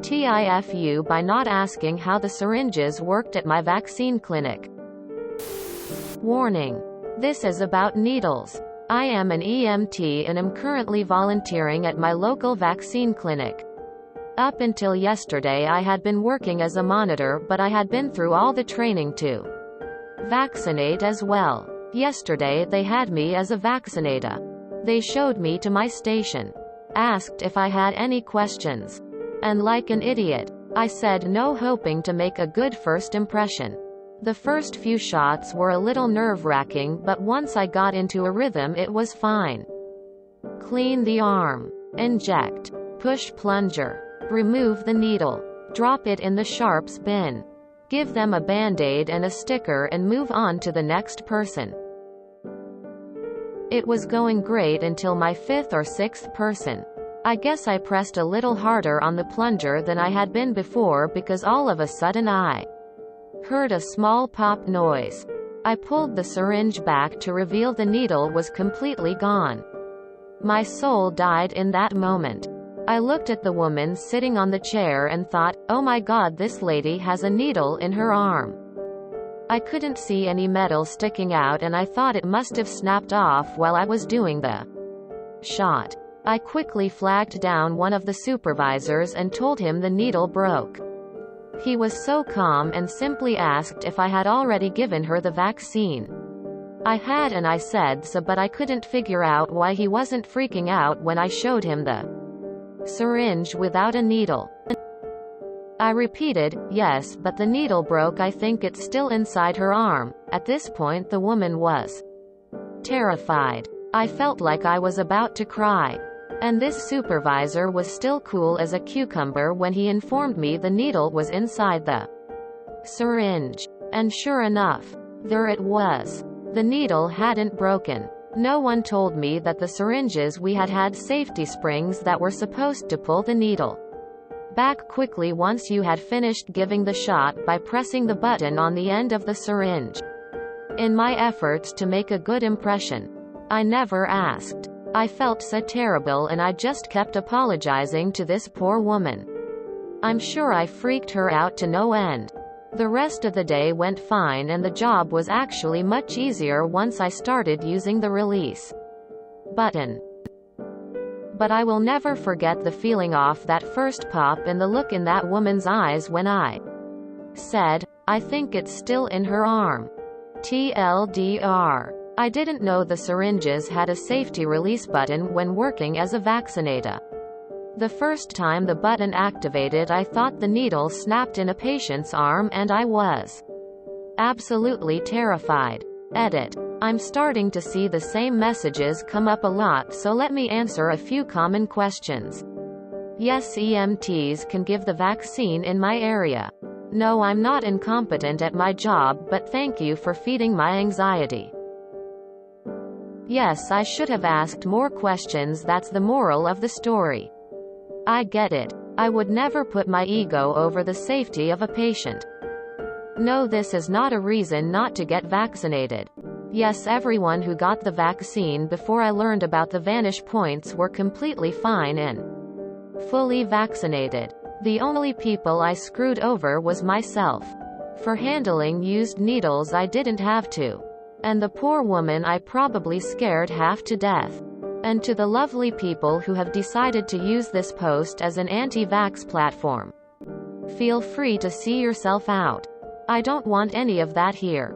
TIFU by not asking how the syringes worked at my vaccine clinic. Warning. This is about needles. I am an EMT and am currently volunteering at my local vaccine clinic. Up until yesterday I had been working as a monitor, but I had been through all the training to vaccinate as well. Yesterday they had me as a vaccinator. They showed me to my station, asked if I had any questions, and like an idiot, I said no, hoping to make a good first impression. The first few shots were a little nerve-wracking, but once I got into a rhythm it was fine. Clean the arm. Inject. Push plunger. Remove the needle. Drop it in the sharps bin. Give them a band-aid and a sticker and move on to the next person. It was going great until my fifth or sixth person. I guess I pressed a little harder on the plunger than I had been before because all of a sudden I heard a small pop noise. I pulled the syringe back to reveal the needle was completely gone. My soul died in that moment. I looked at the woman sitting on the chair and thought, oh my God, this lady has a needle in her arm. I couldn't see any metal sticking out and I thought it must have snapped off while I was doing the shot. I quickly flagged down one of the supervisors and told him the needle broke. He was so calm and simply asked if I had already given her the vaccine. I had, and I said so, but I couldn't figure out why he wasn't freaking out when I showed him the syringe without a needle. I repeated, yes, but the needle broke. I think it's still inside her arm. At this point the woman was terrified. I felt like I was about to cry. And this supervisor was still cool as a cucumber when he informed me the needle was inside the syringe. And sure enough, there it was. The needle hadn't broken. No one told me that the syringes we had safety springs that were supposed to pull the needle back quickly once you had finished giving the shot by pressing the button on the end of the syringe. In my efforts to make a good impression, I never asked. I felt so terrible and I just kept apologizing to this poor woman. I'm sure I freaked her out to no end. The rest of the day went fine and the job was actually much easier once I started using the release button. But I will never forget the feeling off that first pop and the look in that woman's eyes when I said, I think it's still in her arm. TLDR. I didn't know the syringes had a safety release button when working as a vaccinator. The first time the button activated I thought the needle snapped in a patient's arm and I was absolutely terrified. Edit. I'm starting to see the same messages come up a lot, so let me answer a few common questions. Yes, EMTs can give the vaccine in my area. No, I'm not incompetent at my job, but thank you for feeding my anxiety. Yes, I should have asked more questions. That's the moral of the story. I get it. I would never put my ego over the safety of a patient. No, this is not a reason not to get vaccinated. Yes, everyone who got the vaccine before I learned about the vanish points were completely fine and fully vaccinated. The only people I screwed over was myself. For handling used needles I didn't have to. And the poor woman I probably scared half to death. And to the lovely people who have decided to use this post as an anti-vax platform, feel free to see yourself out. I don't want any of that here.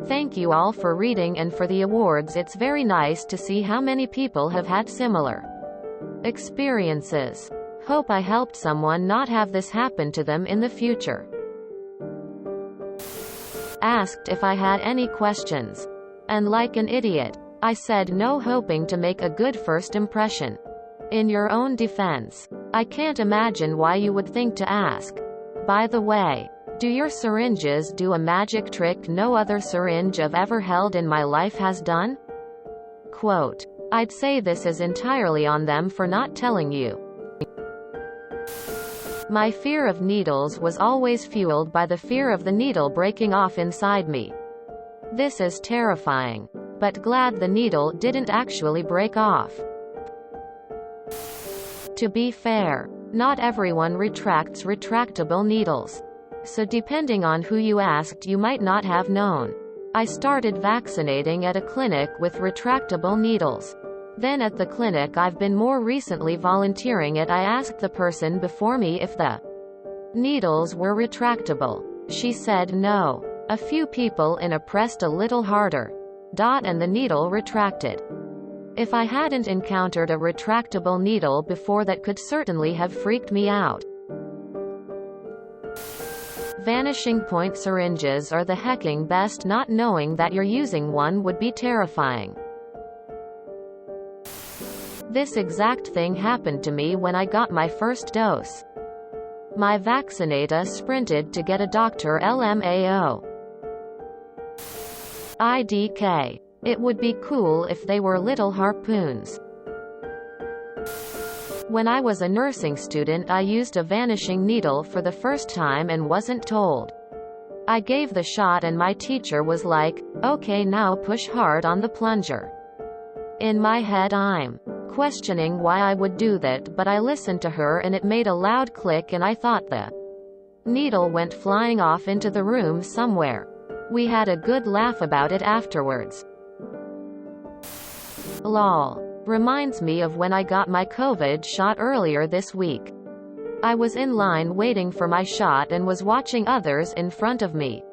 Thank you all for reading and for the awards. It's very nice to see how many people have had similar experiences. Hope I helped someone not have this happen to them in the future. Asked if I had any questions. And like an idiot, I said no, hoping to make a good first impression. In your own defense, I can't imagine why you would think to ask. By the way, do your syringes do a magic trick no other syringe I've ever held in my life has done? Quote. I'd say this is entirely on them for not telling you. My fear of needles was always fueled by the fear of the needle breaking off inside me. This is terrifying. But glad the needle didn't actually break off. To be fair, Not everyone retracts retractable needles. So depending on who you asked, you might not have known. I started vaccinating at a clinic with retractable needles. Then at the clinic I've been more recently volunteering at, I asked the person before me if the needles were retractable. She said no. A few people in a pressed a little harder. And the needle retracted. If I hadn't encountered a retractable needle before, that could certainly have freaked me out. Vanishing point syringes are the hecking best. Not knowing that you're using one would be terrifying. This exact thing happened to me when I got my first dose. My vaccinator sprinted to get a doctor LMAO. IDK. It would be cool if they were little harpoons. When I was a nursing student, I used a vanishing needle for the first time and wasn't told. I gave the shot and my teacher was like, "Okay, now push hard on the plunger." In my head I'm questioning why I would do that, but I listened to her and it made a loud click and I thought the needle went flying off into the room somewhere. We had a good laugh about it afterwards. Lol. Reminds me of when I got my COVID shot earlier this week. I was in line waiting for my shot and was watching others in front of me.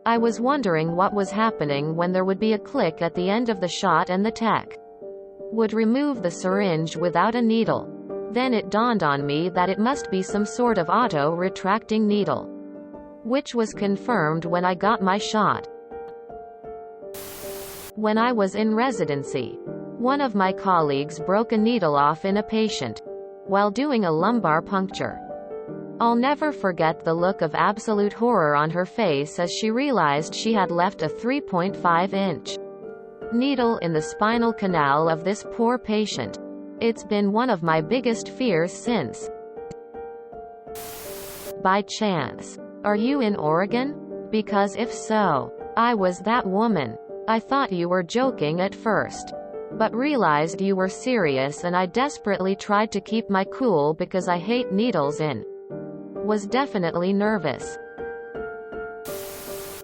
I was wondering what was happening when there would be a click at the end of the shot and the tech would remove the syringe without a needle. Then it dawned on me that it must be some sort of auto-retracting needle, which was confirmed when I got my shot. When I was in residency, one of my colleagues broke a needle off in a patient while doing a lumbar puncture. I'll never forget the look of absolute horror on her face as she realized she had left a 3.5-inch needle in the spinal canal of this poor patient. It's been one of my biggest fears since. By chance, are you in Oregon? Because if so, I was that woman. I thought you were joking at first, but realized you were serious, and I desperately tried to keep my cool because I hate needles and was definitely nervous.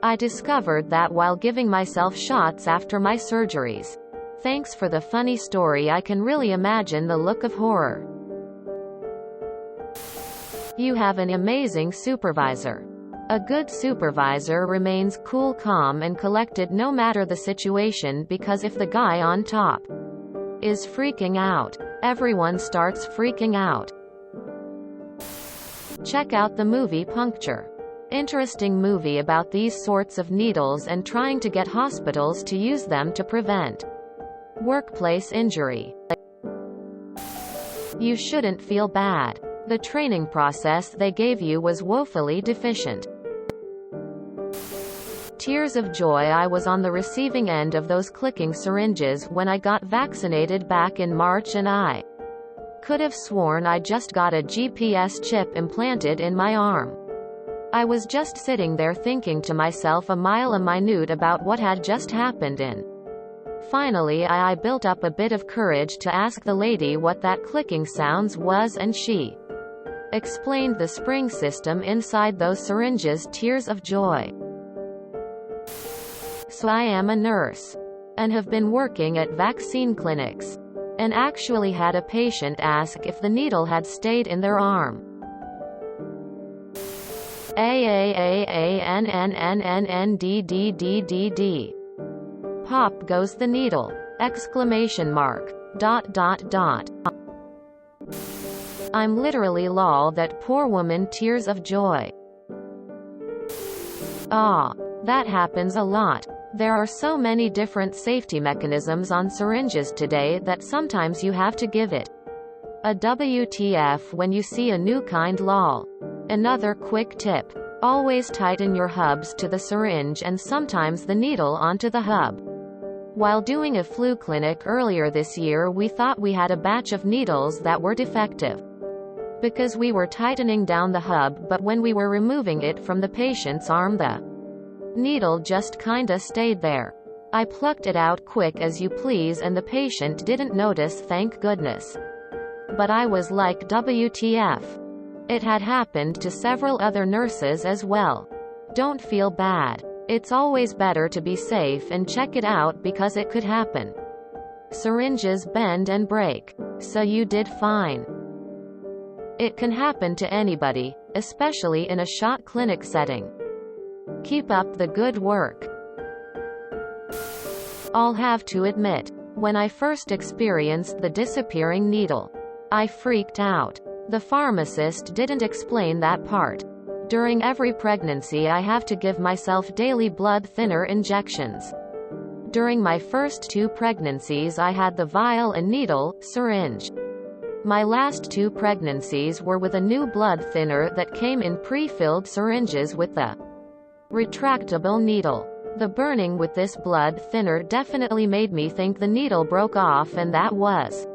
I discovered that while giving myself shots after my surgeries. Thanks for the funny story. I can really imagine the look of horror. You have an amazing supervisor. A good supervisor remains cool, calm, and collected no matter the situation, because if the guy on top is freaking out, everyone starts freaking out. Check out the movie Puncture. Interesting movie about these sorts of needles and trying to get hospitals to use them to prevent workplace injury. You shouldn't feel bad. The training process they gave you was woefully deficient. Tears of joy. I was on the receiving end of those clicking syringes when I got vaccinated back in March, and I could have sworn I just got a GPS chip implanted in my arm. I was just sitting there thinking to myself a minute about what had just happened, and finally I built up a bit of courage to ask the lady what that clicking sounds was, and she explained the spring system inside those syringes. Tears of joy. So I am a nurse and have been working at vaccine clinics, and actually had a patient ask if the needle had stayed in their arm. AAAANNNNNDDDDD. Pop goes the needle! Exclamation mark. ... I'm literally lol. That poor woman. Tears of joy. Ah, that happens a lot. There are so many different safety mechanisms on syringes today that sometimes you have to give it a WTF when you see a new kind. Lol. Another quick tip. Always tighten your hubs to the syringe and sometimes the needle onto the hub. While doing a flu clinic earlier this year, we thought we had a batch of needles that were defective because we were tightening down the hub, but when we were removing it from the patient's arm, the needle just kinda stayed there. I plucked it out quick as you please, and the patient didn't notice, thank goodness. But I was like, WTF. It had happened to several other nurses as well. Don't feel bad. It's always better to be safe and check it out because it could happen. Syringes bend and break. So you did fine. It can happen to anybody, especially in a shot clinic setting. Keep up the good work. I'll have to admit, when I first experienced the disappearing needle, I freaked out. The pharmacist didn't explain that part. During every pregnancy I have to give myself daily blood thinner injections. During my first 2 pregnancies I had the vial and needle, syringe. My last 2 pregnancies were with a new blood thinner that came in pre-filled syringes with the retractable needle. The burning with this blood thinner definitely made me think the needle broke off and that was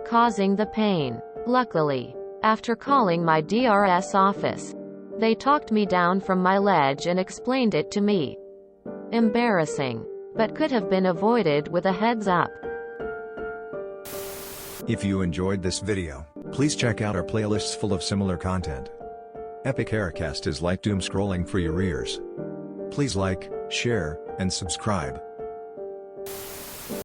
causing the pain. Luckily, after calling my DRS office, they talked me down from my ledge and explained it to me. Embarrassing, but could have been avoided with a heads up. If you enjoyed this video, please check out our playlists full of similar content. Epic Aircast is like doom scrolling for your ears. Please like, share, and subscribe.